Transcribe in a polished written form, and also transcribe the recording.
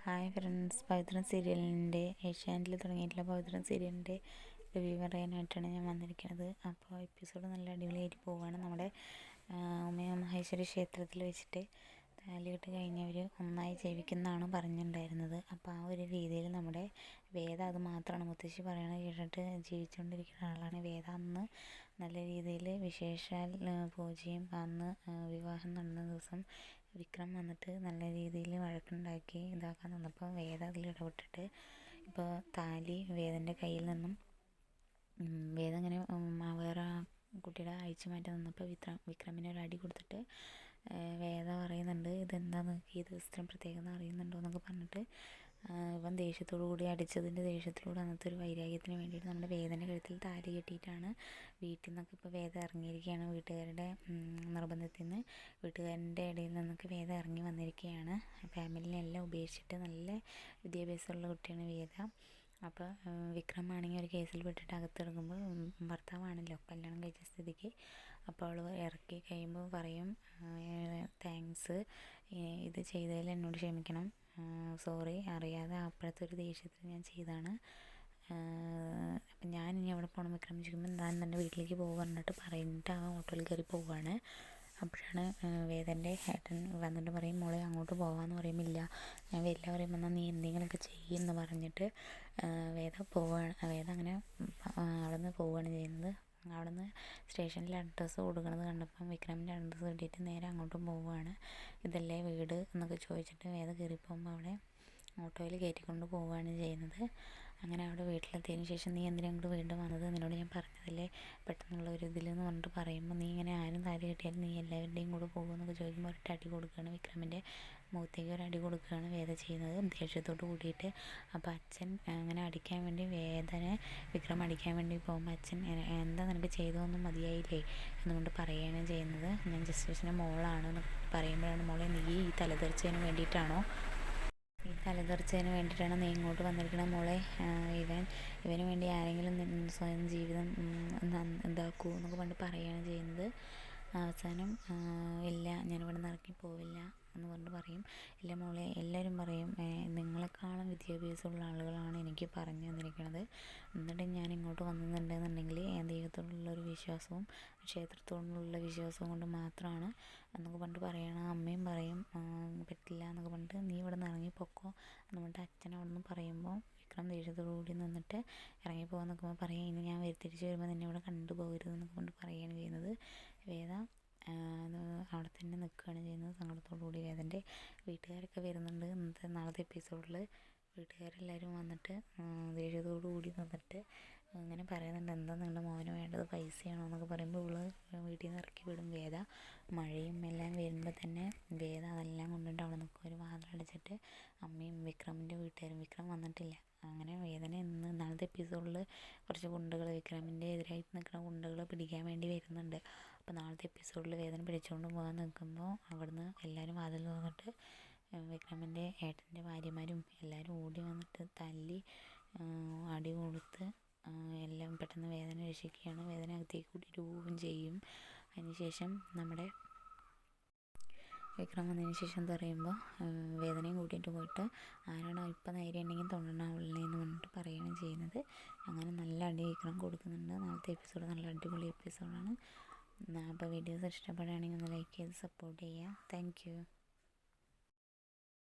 Hi friends, പവിത്രം സീരിയലിൻ്റെ ഏഷ്യാനെറ്റിൽ തുടങ്ങിയിട്ടുള്ള പവിത്രം സീരിയലിൻ്റെ റിവ്യൂ പറയാനായിട്ടാണ് ഞാൻ വന്നിരിക്കുന്നത്. അപ്പോൾ എപ്പിസോഡ് നല്ല അടിപൊളിയായിട്ട് പോവുകയാണ്. നമ്മുടെ ഉമയമഹേശ്വരി ക്ഷേത്രത്തിൽ വെച്ചിട്ട് താലികെട്ട് കഴിഞ്ഞവർ ഒന്നായി ജീവിക്കുന്നതാണ് പറഞ്ഞിട്ടുണ്ടായിരുന്നത്. അപ്പോൾ ആ ഒരു രീതിയിൽ നമ്മുടെ വേദ അത് മാത്രമാണ് മുത്തശ്ശി പറയണത് കേട്ടിട്ട് ജീവിച്ചുകൊണ്ടിരിക്കുന്ന ആളാണ് വേദ. അന്ന് നല്ല രീതിയിൽ വിശേഷാൽ പൂജയും അന്ന് വിവാഹം നടന്ന ദിവസം വിക്രം വന്നിട്ട് നല്ല രീതിയിൽ വഴക്കുണ്ടാക്കി ഇതാക്കാൻ നിന്നപ്പോൾ വേദ അതിൽ ഇടപെട്ടിട്ട് ഇപ്പോൾ താലി വേദൻ്റെ കയ്യിൽ നിന്നും വേദ ഇങ്ങനെ വേറെ കുട്ടിയുടെ അഴിച്ചു മാറ്റാൻ നിന്നപ്പോൾ വിക്രമിന് ഒരു അടി കൊടുത്തിട്ട് വേദ പറയുന്നുണ്ട്, ഇതെന്താന്ന് ഈ ദിവസത്തിന് പ്രത്യേകത അറിയുന്നുണ്ടോ എന്നൊക്കെ പറഞ്ഞിട്ട് ഇവൻ ദേഷ്യത്തോടു കൂടി അടിച്ചതിൻ്റെ ദേഷ്യത്തിലൂടെ അന്നത്തെ ഒരു വൈരാഗ്യത്തിന് വേണ്ടിയിട്ട് നമ്മുടെ വേദൻ്റെ കഴുത്തിൽ താലി കെട്ടിയിട്ടാണ് വീട്ടിൽ നിന്നൊക്കെ ഇപ്പോൾ വേദ ഇറങ്ങിയിരിക്കുകയാണ്. വീട്ടുകാരുടെ നിർബന്ധത്തിൽ നിന്ന് വീട്ടുകാരുടെ ഇടയിൽ നിന്നൊക്കെ വേദ ഇറങ്ങി വന്നിരിക്കുകയാണ്. ഫാമിലിനെല്ലാം ഉപേക്ഷിച്ചിട്ട് നല്ല വിദ്യാഭ്യാസമുള്ള കുട്ടിയാണ് വേദ. അപ്പോൾ വിക്രമാണെങ്കിൽ ഒരു കേസിൽ പെട്ടിട്ട് അകത്തിറങ്ങുമ്പോൾ ഭർത്താവാണല്ലോ കല്യാണം കഴിച്ച സ്ഥിതിക്ക്. അപ്പോൾ അവൾ ഇറക്കി കഴിയുമ്പോൾ പറയും, താങ്ക്സ്, ഇത് ചെയ്തതിൽ എന്നോട് ക്ഷമിക്കണം, സോറി, അറിയാതെ അപ്പോഴത്തെ ഒരു ദേഷ്യത്തിൽ ഞാൻ ചെയ്തതാണ്. അപ്പം ഞാൻ ഇനി അവിടെ പോകണം വിക്രം ചോദിക്കുമ്പോൾ ഞാൻ എൻ്റെ വീട്ടിലേക്ക് പോകുക പറഞ്ഞിട്ട് പറഞ്ഞിട്ട് ആ ഓട്ടോയിൽ കയറി പോവുകയാണ്. അപ്പോഴാണ് വേദൻ്റെ ഏട്ടൻ വന്നിട്ട് പറയും, മോളെ അങ്ങോട്ട് പോകാമെന്ന് പറയുമ്പോൾ ഇല്ല ഞാൻ വരില്ല പറയുമ്പോൾ എന്നാൽ നീ എന്തെങ്കിലുമൊക്കെ ചെയ്യുമെന്ന് പറഞ്ഞിട്ട് വേദ അങ്ങനെ അവിടെ നിന്ന് പോവുകയാണ് ചെയ്യുന്നത്. അവിടെ നിന്ന് സ്റ്റേഷനിൽ അഡ്രസ്സ് കൊടുക്കുന്നത് കണ്ടപ്പം വിക്രമിൻ്റെ അഡ്രസ്സ് കിട്ടിയിട്ട് നേരെ അങ്ങോട്ടും പോവുകയാണ്. ഇതല്ലേ വീട് എന്നൊക്കെ ചോദിച്ചിട്ട് വേദ കയറിപ്പോകുമ്പോൾ അവിടെ ഓട്ടോയിൽ കയറ്റിക്കൊണ്ട് പോവുകയാണ് ചെയ്യുന്നത്. അങ്ങനെ അവിടെ വീട്ടിലെത്തിയതിന് ശേഷം നീ എന്തിനാ അങ്ങോട്ട് വീണ്ടും വന്നത്, നിന്നോട് ഞാൻ പറഞ്ഞതല്ലേ പെട്ടെന്നുള്ള ഒരു ഇതിലെന്ന് പറഞ്ഞിട്ട് പറയുമ്പോൾ നീ ഇങ്ങനെ ആരും താലി കെട്ടിയാലും നീ എല്ലാവരുടെയും കൂടെ പോകുമെന്നൊക്കെ ചോദിക്കുമ്പോൾ ഒരൊറ്റ അടി കൊടുക്കുകയാണ്, വിക്രമിൻ്റെ മുഖത്തേക്ക് ഒരു അടി കൊടുക്കുകയാണ് വേദ ചെയ്യുന്നത് ദേഷ്യത്തോട് കൂടിയിട്ട്. അപ്പോൾ അച്ഛൻ അങ്ങനെ അടിക്കാൻ വേണ്ടി വേദനെ വിക്രം അടിക്കാൻ വേണ്ടി പോകുമ്പോൾ അച്ഛൻ എന്താ നിനക്ക് ചെയ്തതൊന്നും മതിയായില്ലേ എന്നുകൊണ്ട് പറയുകയാണ് ചെയ്യുന്നത്. ഞാൻ ജസ്റ്റിസിൻ്റെ മോളാണ് എന്ന് പറയുമ്പോഴാണ്, മോളെ നീ ഈ തലതെറിച്ചതിന് വേണ്ടിയിട്ടാണോ നീ ഇങ്ങോട്ട് വന്നിരിക്കണം മോളെ, ഇവന് വേണ്ടി ആരെങ്കിലും സ്വയം ജീവിതം എന്താക്കൂ എന്നൊക്കെ പറഞ്ഞിട്ട് പറയുകയാണ് ചെയ്യുന്നത്. അവസാനം ഇല്ല ഞാനിവിടെ നിന്ന് ഇറങ്ങി പോവില്ല എന്ന് പറഞ്ഞിട്ട് പറയും. ഇല്ല മോളെ, എല്ലാവരും പറയും നിങ്ങളെക്കാളും വിദ്യാഭ്യാസമുള്ള ആളുകളാണ് എനിക്ക് പറഞ്ഞു തന്നിരിക്കുന്നത്, എന്നിട്ട് ഞാൻ ഇങ്ങോട്ട് വന്നിട്ടുണ്ടെന്നുണ്ടെങ്കിൽ ദൈവത്തോടുള്ളൊരു വിശ്വാസവും ക്ഷേത്രത്തോടുള്ള വിശ്വാസവും കൊണ്ട് മാത്രമാണ് എന്നൊക്കെ പറഞ്ഞിട്ട് പറയണം. അമ്മയും പറയും പറ്റില്ല എന്നൊക്കെ പറഞ്ഞിട്ട് നീ ഇവിടെ നിന്ന് ഇറങ്ങിപ്പോക്കോ എന്ന് പറഞ്ഞിട്ട് അച്ഛൻ അവിടെ നിന്ന് പറയുമ്പോൾ വിക്രം ദേഷ്യത്തോടു കൂടി നിന്നിട്ട് ഇറങ്ങിപ്പോകാൻ നിൽക്കുമ്പോൾ പറയും, ഇനി ഞാൻ തിരിച്ച് വരുമ്പോൾ നിന്നെ ഇവിടെ കണ്ടുപോകരുത് എന്നൊക്കെ പറഞ്ഞിട്ട് പറയുകയാണ് ചെയ്യുന്നത്. വേദ അവിടെ തന്നെ നിൽക്കുകയാണ് ചെയ്യുന്നത് സങ്കടത്തോടു കൂടി. വേദൻ്റെ വീട്ടുകാരൊക്കെ വരുന്നുണ്ട് നാളത്തെ എപ്പിസോഡിൽ. വീട്ടുകാരെല്ലാവരും വന്നിട്ട് ദേഷ്യത്തോടു കൂടി നിന്നിട്ട് ഇങ്ങനെ പറയുന്നുണ്ട്, എന്താ നിങ്ങളുടെ മോന് വേണ്ടത്, പൈസയാണോ എന്നൊക്കെ പറയുമ്പോൾ ഇവള് വീട്ടിൽ നിന്ന് ഇറക്കി വിടും വേദ. മഴയും എല്ലാം വരുമ്പോൾ തന്നെ വേദ അതെല്ലാം കൊണ്ടിട്ട് അവിടെ നിൽക്കും. ഒരു വാതിലടച്ചിട്ട് അമ്മയും വിക്രമിൻ്റെ വീട്ടുകാരും, വിക്രം വന്നിട്ടില്ല. അങ്ങനെ വേദന നാളത്തെ എപ്പിസോഡിൽ കുറച്ച് ഗുണ്ടകൾ വിക്രമിൻ്റെ എതിരായിട്ട് നിൽക്കുന്ന ഗുണ്ടകൾ പിടിക്കാൻ വേണ്ടി വരുന്നുണ്ട്. അപ്പോൾ നാളത്തെ എപ്പിസോഡിൽ വേദന പിടിച്ചുകൊണ്ട് പോകാൻ നിൽക്കുമ്പോൾ അവിടുന്ന് എല്ലാവരും വാതിൽ തുറന്നിട്ട് വിക്രമിൻ്റെ ഏട്ടൻ്റെ ഭാര്യമാരും എല്ലാവരും ഓടി വന്നിട്ട് തല്ലി അടി കൊടുത്ത് എല്ലാം പെട്ടെന്ന് വേദന രക്ഷിക്കുകയാണ്. വേദന അകത്തേക്ക് കൂട്ടിയിട്ട് പോവുകയും ചെയ്യും. അതിനുശേഷം നമ്മുടെ വിക്രം വന്നതിന് ശേഷം എന്ന് പറയുമ്പോൾ വേദനയും കൂട്ടിയിട്ട് പോയിട്ട് ആരാണോ ഇപ്പം ധൈര്യം ഉണ്ടെങ്കിൽ തൊണ്ടണാവുള്ളേ എന്ന് പറഞ്ഞിട്ട് പറയുകയാണ് ചെയ്യുന്നത്. അങ്ങനെ നല്ല അടി വിക്രം കൊടുക്കുന്നുണ്ട്. നാളത്തെ എപ്പിസോഡ് നല്ല അടിപൊളി എപ്പിസോഡാണ്. അപ്പോൾ വീഡിയോസ് ഇഷ്ടപ്പെടുകയാണെങ്കിൽ ഒന്ന് ലൈക്ക് ചെയ്ത് സപ്പോർട്ട് ചെയ്യുക. Thank you.